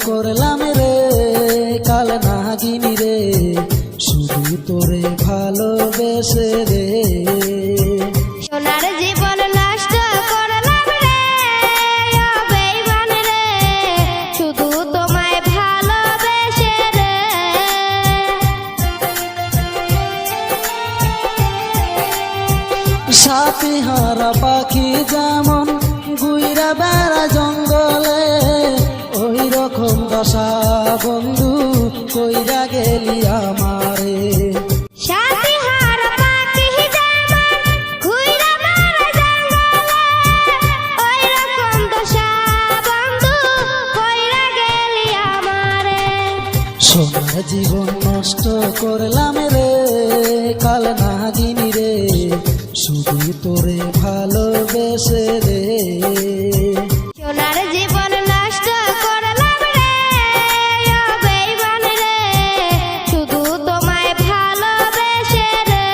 করলাম রে কাল নাগিনী রে, শুধু তোরে ভালোবেসে রে। সোনার জীবন নষ্ট করলাম রে ও বেঈমান রে, শুধু তোমায় ভালোবেসে রে। সাথী হারা পাখি যেমন ঘুইরা বেড়া জঙ্গলে, ওই রকম দশা বন্ধু কইরা গেলি আমারে। সাথী হারা পাখি যেমন ঘুইরা বেড়া জঙ্গলে, ওই রকম দশা বন্ধু কইরা গেলি আমারে। সোনার জীবন নষ্ট করলাম রে কাল নাগিনী রে, শুধু তোরে ভালোবেসে রে। সোনার জীবন নষ্ট করলাম রে ও বেঈমান রে, শুধু তোমায় ভালোবেসে রে।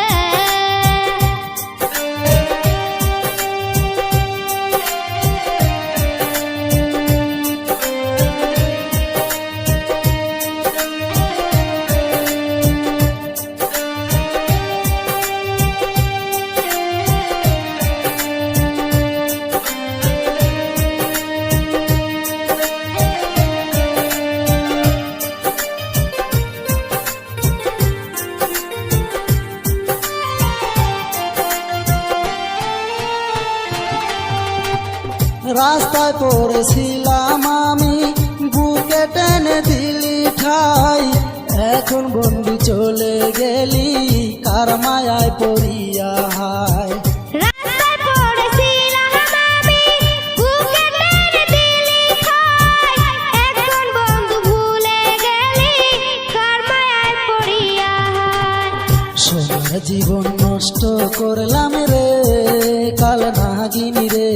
রাস্তায় পড়েছিলাম আমি, বুকে টেনে দিলি ঠাই, এখন বন্ধু চলে গেলি কার মায়ায় পড়িয়া হায়। রাস্তায় পড়েছিলাম আমি, বুকে টেনে দিলি ঠাই, এখন বন্ধু ভুলে গেলি কার মায়ায় পড়িয়া হায়। সোনার জীবন নষ্ট করলাম রে কাল নাগিনী রে,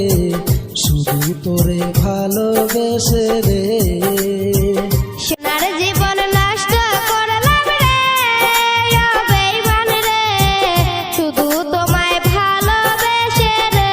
শুধু তোরে ভালোবেসে রে। সোনার জীবন নষ্ট করলাম রে ও বেঈমান রে, শুধু তোমায় ভালোবেসে রে।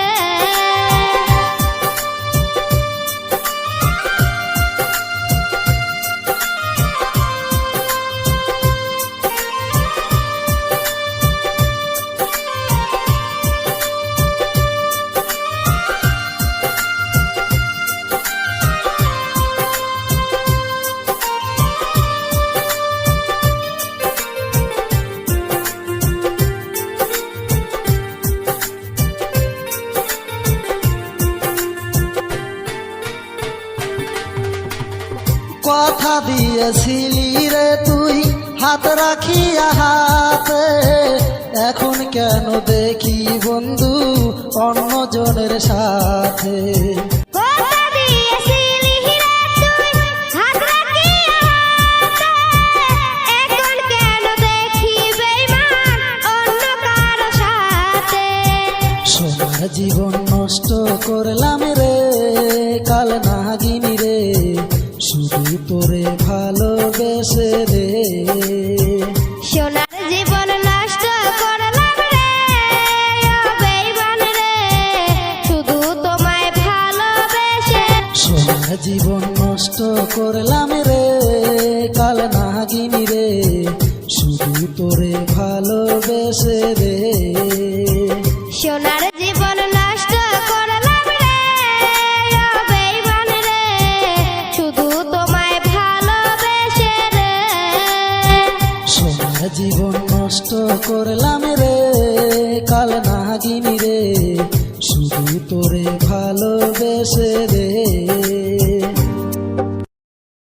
কথা দিয়েছিলি রে তুই হাত রাখিয়া হাতে, এখন কেন দেখি বন্ধু অন্যজনের সাথে। কথা দিয়েছিলি রে তুই হাত রাখিয়া হাতে, এখন কেন দেখি বেঈমান অন্য কারো সাথে। সোনার জীবন নষ্ট করলাম রে কাল নাগিনী রে, শুধু তোরে ভালোবেসে রে। সোনার জীবন নষ্ট করলাম রে ও বেঈমান রে, শুধু তোমায় ভালোবেসে। সোনার জীবন নষ্ট করলাম রে কাল নাগিনী রে, শুধু তোরে ভালোবেসে রে। সোনার জীবন নষ্ট করলাম রে ও বেঈমান রে, শুধু তোমায় ভালোবেসে রে। সোনার জীবন নষ্ট করলাম রে কাল নাগিনী রে, শুধু তোরে ভালোবেসে রে।